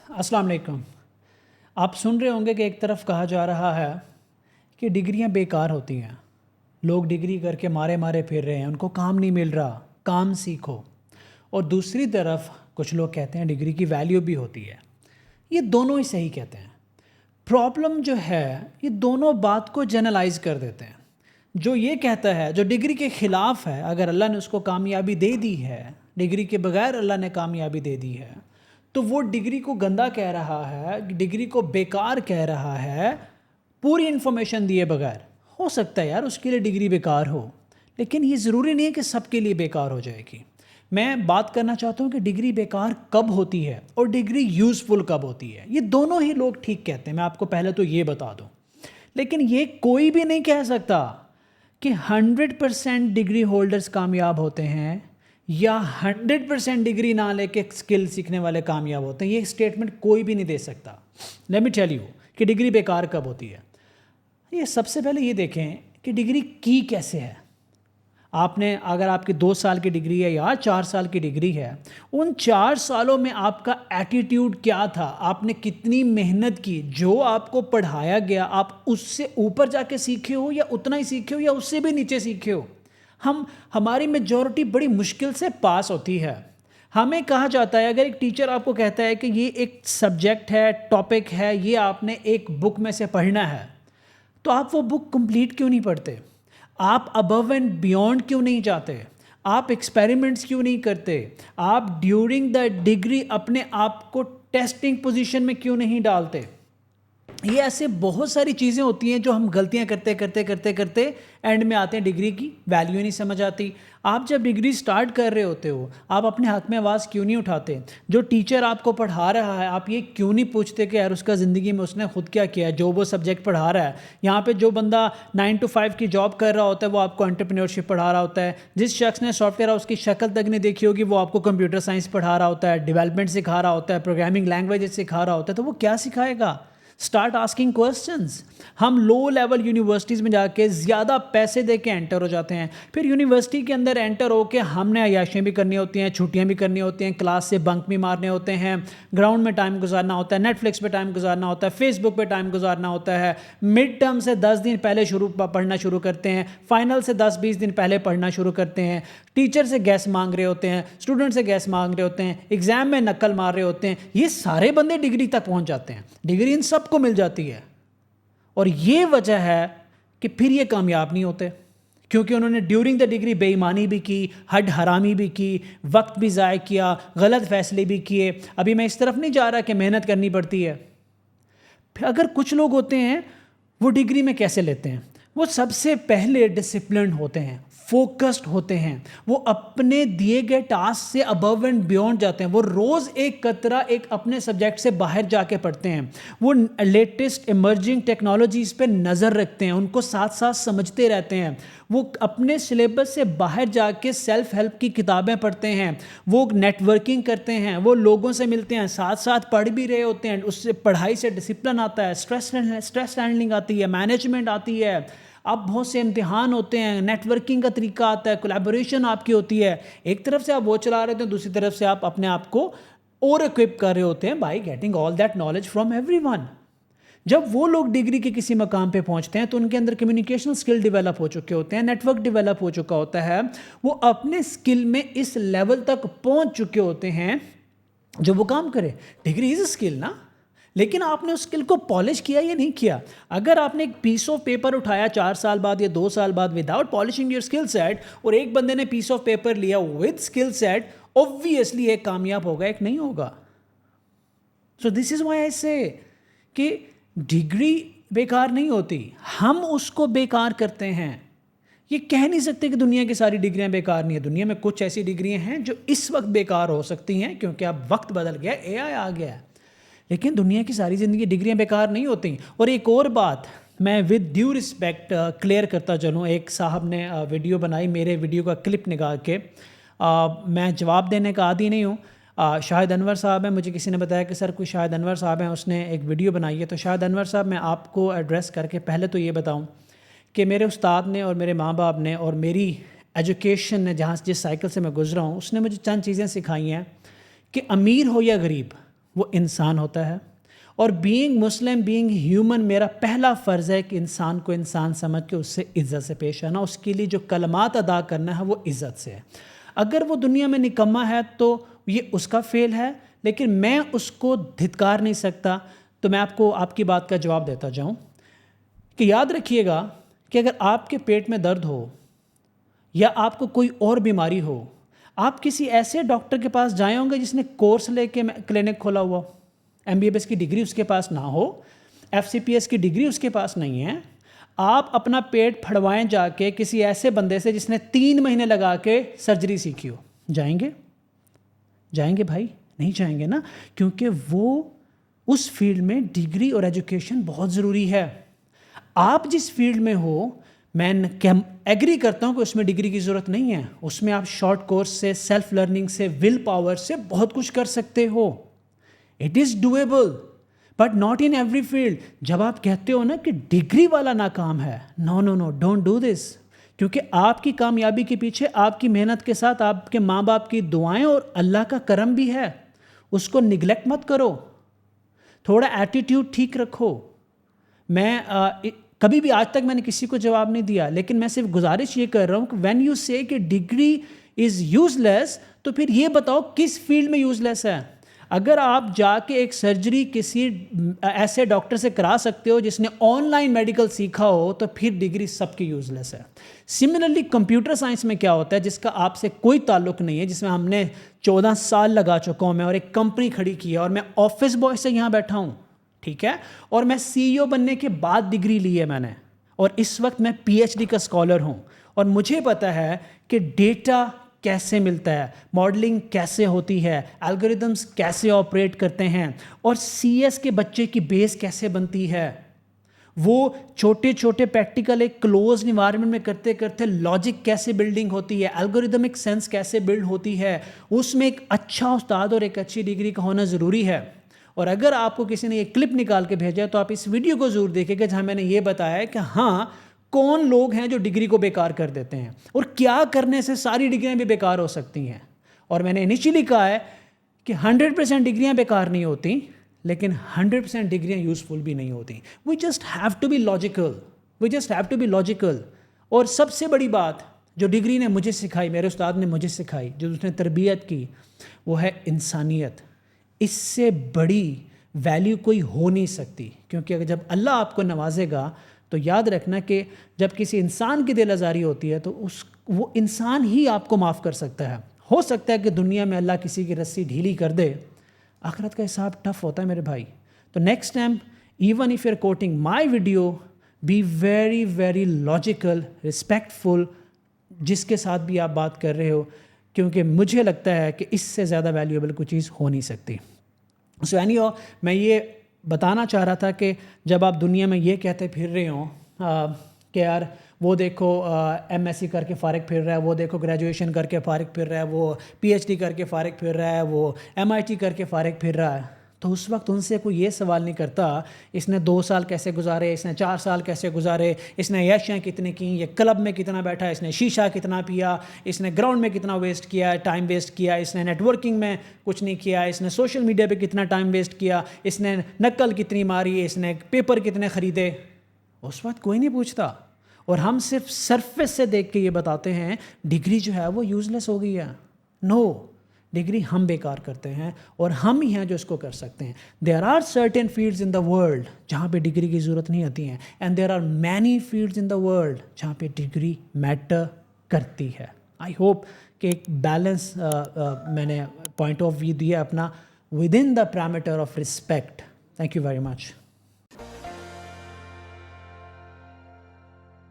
अस्सलाम वालेकुम। आप सुन रहे होंगे कि एक तरफ कहा जा रहा है कि डिग्रियां बेकार होती हैं, लोग डिग्री करके मारे मारे फिर रहे हैं, उनको काम नहीं मिल रहा, काम सीखो। और दूसरी तरफ कुछ लोग कहते हैं डिग्री की वैल्यू भी होती है। ये दोनों ही सही कहते हैं। प्रॉब्लम जो है ये दोनों बात को जनरलाइज कर देते हैं। जो ये कहता है, जो डिग्री के ख़िलाफ़ है, अगर अल्लाह ने उसको कामयाबी दे दी है, डिग्री के बगैर अल्लाह ने कामयाबी दे दी है, तो वो डिग्री को गंदा कह रहा है, डिग्री को बेकार कह रहा है पूरी इन्फॉर्मेशन दिए बगैर। हो सकता है यार उसके लिए डिग्री बेकार हो, लेकिन ये ज़रूरी नहीं है कि सबके लिए बेकार हो जाएगी। मैं बात करना चाहता हूँ कि डिग्री बेकार कब होती है और डिग्री यूज़फुल कब होती है। ये दोनों ही लोग ठीक कहते हैं, मैं आपको पहले तो ये बता दूँ। लेकिन ये कोई भी नहीं कह सकता कि 100% डिग्री होल्डर्स कामयाब होते हैं या 100% डिग्री ना लेके स्किल सीखने वाले कामयाब होते हैं। ये स्टेटमेंट कोई भी नहीं दे सकता। लेट मी टेल यू कि डिग्री बेकार कब होती है। ये सबसे पहले ये देखें कि डिग्री की कैसे है। आपने, अगर आपकी 2 साल की डिग्री है या 4 साल की डिग्री है, उन 4 सालों में आपका एटीट्यूड क्या था, आपने कितनी मेहनत की, जो आपको पढ़ाया गया आप उससे ऊपर जाके सीखे हो या उतना ही सीखे हो या उससे भी नीचे सीखे हो। हमारी मेजॉरिटी बड़ी मुश्किल से पास होती है। हमें कहा जाता है, अगर एक टीचर आपको कहता है कि ये एक सब्जेक्ट है, टॉपिक है, ये आपने एक बुक में से पढ़ना है, तो आप वो बुक कंप्लीट क्यों नहीं पढ़ते? आप अबव एंड बियॉन्ड क्यों नहीं जाते? आप एक्सपेरिमेंट्स क्यों नहीं करते? आप ड्यूरिंग द डिग्री अपने आप को टेस्टिंग पोजीशन में क्यों नहीं डालते? ये ऐसे बहुत सारी चीज़ें होती हैं जो हम गलतियां करते करते करते करते एंड में आते हैं, डिग्री की वैल्यू ही नहीं समझ आती। आप जब डिग्री स्टार्ट कर रहे होते हो, आप अपने हक में आवाज़ क्यों नहीं उठाते? जो टीचर आपको पढ़ा रहा है, आप ये क्यों नहीं पूछते कि यार उसका ज़िंदगी में उसने खुद क्या किया है, जो वो सब्जेक्ट पढ़ा रहा है। यहाँ पे जो बंदा 9 to 5 की जॉब कर रहा होता है वो आपको एंटरप्रेन्योरशिप पढ़ा रहा होता है। जिस शख्स ने सॉफ्टवेयर उसकी शक्ल तक नहीं देखी होगी वो आपको कंप्यूटर साइंस पढ़ा रहा होता है, डेवलपमेंट सिखा रहा होता है, प्रोग्रामिंग लैंग्वेज सिखा रहा होता है, तो वो क्या सिखाएगा? Start asking questions. हम लो लेवल यूनिवर्सिटीज़ में जाके ज़्यादा पैसे दे के एंटर हो जाते हैं। फिर यूनिवर्सिटी के अंदर एंटर होके हमने अय्याशियाँ भी करनी होती हैं, छुट्टियाँ भी करनी होती हैं, क्लास से बंक भी मारने होते हैं, ग्राउंड में टाइम गुजारना होता है, नेटफ्लिक्स पे टाइम गुजारना होता है, फेसबुक पे टाइम गुजारना होता है। मिड टर्म से 10 दिन पहले पढ़ना शुरू करते हैं, फाइनल से 10-20 दिन पहले पढ़ना शुरू करते हैं। टीचर से गैस मांग रहे होते हैं, स्टूडेंट से गैस मांग रहे होते हैं, एग्ज़ाम में नकल मार रहे होते हैं। ये सारे बंदे डिग्री तक पहुँच जाते हैं, डिग्री इन सबको मिल जाती है। और ये वजह है कि फिर ये कामयाब नहीं होते, क्योंकि उन्होंने ड्यूरिंग द डिग्री बेईमानी भी की, हड हरामी भी की, वक्त भी ज़ाय किया, गलत फैसले भी किए। अभी मैं इस तरफ नहीं जा रहा कि मेहनत करनी पड़ती है। फिर अगर कुछ लोग होते हैं वो डिग्री में कैसे लेते हैं, वो सबसे पहले डिसिप्लिन्ड होते हैं, फोकस्ड होते हैं, वो अपने दिए गए टास्क से अबव एंड बियॉन्ड जाते हैं। वो रोज़ एक कतरा एक अपने सब्जेक्ट से बाहर जाके पढ़ते हैं। वो लेटेस्ट इमर्जिंग टेक्नोलॉजीज़ पे नज़र रखते हैं, उनको साथ साथ समझते रहते हैं। वो अपने सिलेबस से बाहर जाके सेल्फ हेल्प की किताबें पढ़ते हैं, वो नेटवर्किंग करते हैं, वो लोगों से मिलते हैं, साथ साथ पढ़ भी रहे होते हैं। उससे पढ़ाई से डिसिप्लिन आता है, स्ट्रेस हैंडलिंग आती है, मैनेजमेंट आती है। अब बहुत से इम्तिहान होते हैं, नेटवर्किंग का तरीका आता है, कोलैबोरेशन आपकी होती है। एक तरफ से आप वो चला रहे होते हैं, दूसरी तरफ से आप अपने आप को और इक्विप कर रहे होते हैं by getting all that knowledge from everyone. जब वो लोग डिग्री के किसी मकाम पे पहुंचते हैं तो उनके अंदर कम्युनिकेशन स्किल डेवलप हो चुके होते हैं, नेटवर्क डेवलप हो चुका होता है, वो अपने स्किल में इस लेवल तक पहुंच चुके होते हैं जो वो काम करे। डिग्री इज़ अ स्किल ना, लेकिन आपने उस स्किल को पॉलिश किया या नहीं किया। अगर आपने एक पीस ऑफ पेपर उठाया 4 साल बाद या 2 साल बाद without polishing your skill set, और एक बंदे ने पीस ऑफ पेपर लिया विद स्किल सेट, ऑब्वियसली एक कामयाब होगा, एक नहीं होगा। So this is why I से कि डिग्री बेकार नहीं होती, हम उसको बेकार करते हैं। ये कह नहीं सकते कि दुनिया की सारी डिग्रियां बेकार नहीं है। दुनिया में कुछ ऐसी डिग्रियां हैं जो इस वक्त बेकार हो सकती हैं क्योंकि अब वक्त बदल गया, एआई आ गया है, लेकिन दुनिया की सारी ज़िंदगी डिग्रियां बेकार नहीं होती। और एक और बात मैं विद ड्यू रिस्पेक्ट क्लियर करता चलूँ, एक साहब ने वीडियो बनाई, मेरे वीडियो का क्लिप निकाल के। मैं जवाब देने का आदी नहीं हूँ। शाहिद अनवर साहब हैं, मुझे किसी ने बताया कि सर कोई शाहिद अनवर साहब हैं, उसने एक वीडियो बनाई है। तो शाहिद अनवर साहब, मैं आपको एड्रेस करके पहले तो ये बताऊँ कि मेरे उस्ताद ने और मेरे माँ बाप ने और मेरी एजुकेशन ने, जहाँ जिस साइकिल से मैं गुजरा हूँ, उसने मुझे चंद चीज़ें सिखाई हैं कि अमीर हो या गरीब, وہ انسان ہوتا ہے. اور بینگ مسلم، بینگ ہیومن، میرا پہلا فرض ہے کہ انسان کو انسان سمجھ کے اس سے عزت سے پیش آنا. اس کے لیے جو کلمات ادا کرنا ہے وہ عزت سے ہے. اگر وہ دنیا میں نکما ہے تو یہ اس کا فیل ہے، لیکن میں اس کو دھتکار نہیں سکتا. تو میں آپ کی بات کا جواب دیتا جاؤں کہ یاد رکھیے گا کہ اگر آپ کے پیٹ میں درد ہو یا آپ کو کوئی اور بیماری ہو، آپ کسی ایسے ڈاکٹر کے پاس جائیں ہوں گے جس نے کورس لے کے کلینک کھولا ہوا، MBBS کی ڈگری اس کے پاس نہ ہو، FCPS کی ڈگری اس کے پاس نہیں ہے. آپ اپنا پیٹ پھڑوائیں جا کے کسی ایسے بندے سے جس نے 3 مہینے لگا کے سرجری سیکھی ہو. جائیں گے بھائی؟ نہیں جائیں گے نا، کیونکہ وہ اس فیلڈ میں ڈگری اور ایجوکیشن بہت ضروری ہے. آپ جس فیلڈ میں ہو، میں ایگری کرتا ہوں کہ اس میں ڈگری کی ضرورت نہیں ہے. اس میں آپ شارٹ کورس سے، سیلف لرننگ سے، ول پاور سے بہت کچھ کر سکتے ہو. It is doable but not in every field. جب آپ کہتے ہو نا کہ ڈگری والا ناکام ہے، نو ڈونٹ ڈو دس. کیونکہ آپ کی کامیابی کے پیچھے آپ کی محنت کے ساتھ آپ کے ماں باپ کی دعائیں اور اللہ کا کرم بھی ہے. اس کو نگلیکٹ مت کرو. تھوڑا ایٹیٹیوڈ ٹھیک رکھو. میں کبھی بھی آج تک میں نے کسی کو جواب نہیں دیا، لیکن میں صرف گزارش یہ کر رہا ہوں کہ وین یو سے کہ ڈگری از یوز لیس، تو پھر یہ بتاؤ کس فیلڈ میں یوز لیس ہے. اگر آپ جا کے ایک سرجری کسی ایسے ڈاکٹر سے کرا سکتے ہو جس نے آن لائن میڈیکل سیکھا ہو، تو پھر ڈگری سب کی یوز لیس ہے. سملرلی کمپیوٹر سائنس میں کیا ہوتا ہے جس کا آپ سے کوئی تعلق نہیں ہے، جس میں ہم نے 14 سال لگا چکا ہوں میں، اور ایک کمپنی کھڑی کی ہے، اور میں آفس بوائے سے یہاں بیٹھا ہوں، ٹھیک ہے، اور میں CEO بننے کے بعد ڈگری لی ہے میں نے، اور اس وقت میں PhD کا اسکالر ہوں. اور مجھے پتہ ہے کہ ڈیٹا کیسے ملتا ہے، ماڈلنگ کیسے ہوتی ہے، الگوریدمز کیسے آپریٹ کرتے ہیں، اور CS کے بچے کی بیس کیسے بنتی ہے. وہ چھوٹے چھوٹے پریکٹیکل ایک کلوز انوائرمنٹ میں کرتے کرتے لاجک کیسے بلڈنگ ہوتی ہے، الگوریدمک سینس کیسے بلڈ ہوتی ہے. اس میں ایک اچھا استاد اور ایک اچھی ڈگری کا ہونا ضروری ہے. اور اگر آپ کو کسی نے یہ کلپ نکال کے بھیجا تو آپ اس ویڈیو کو ضرور دیکھیں کہ جہاں میں نے یہ بتایا ہے کہ ہاں کون لوگ ہیں جو ڈگری کو بیکار کر دیتے ہیں، اور کیا کرنے سے ساری ڈگریاں بھی بیکار ہو سکتی ہیں. اور میں نے انیشلی کہا ہے کہ 100% ڈگریاں بیکار نہیں ہوتی، لیکن 100% ڈگریاں یوزفل بھی نہیں ہوتی. We just have to be logical. اور سب سے بڑی بات جو ڈگری نے مجھے سکھائی، میرے استاد نے مجھے سکھائی، جو اس نے تربیت کی، وہ ہے انسانیت. اس سے بڑی ویلیو کوئی ہو نہیں سکتی. کیونکہ جب اللہ آپ کو نوازے گا تو یاد رکھنا کہ جب کسی انسان کی دل آزاری ہوتی ہے تو وہ انسان ہی آپ کو معاف کر سکتا ہے. ہو سکتا ہے کہ دنیا میں اللہ کسی کی رسی ڈھیلی کر دے، آخرت کا حساب ٹف ہوتا ہے میرے بھائی. تو next time even if you are quoting my video, be very very logical, respectful جس کے ساتھ بھی آپ بات کر رہے ہو، کیونکہ مجھے لگتا ہے کہ اس سے زیادہ ویلیوبل کوئی چیز ہو نہیں سکتی. سو اینیو میں یہ بتانا چاہ رہا تھا کہ جب آپ دنیا میں یہ کہتے پھر رہے ہوں کہ یار وہ دیکھو MSc کر کے فارغ پھر رہا ہے، وہ دیکھو گریجویشن کر کے فارغ پھر رہا ہے، وہ PhD کر کے فارغ پھر رہا ہے، وہ MIT کر کے فارغ پھر رہا ہے، تو اس وقت ان سے کوئی یہ سوال نہیں کرتا اس نے 2 سال کیسے گزارے، اس نے 4 سال کیسے گزارے، اس نے عیاشیاں کتنے کی، یہ کلب میں کتنا بیٹھا، اس نے شیشہ کتنا پیا، اس نے گراؤنڈ میں کتنا ویسٹ کیا، ٹائم ویسٹ کیا، اس نے نیٹ ورکنگ میں کچھ نہیں کیا، اس نے سوشل میڈیا پہ کتنا ٹائم ویسٹ کیا، اس نے نقل کتنی ماری، اس نے پیپر کتنے خریدے. اس وقت کوئی نہیں پوچھتا. اور ہم صرف سرفیس سے دیکھ کے یہ بتاتے ہیں ڈگری جو ہے وہ یوز لیس ہو گئی ہے. نو، ڈگری ہم بیکار کرتے ہیں، اور ہم ہی ہیں جو اس کو کر سکتے ہیں. There are certain fields in the world جہاں پہ ڈگری کی ضرورت نہیں آتی ہیں، and there are many fields in the world جہاں پہ ڈگری میٹر کرتی ہے. آئی ہوپ کہ ایک بیلنس میں نے پوائنٹ آف ویو دیا اپنا with in the parameter of respect. Thank you very much.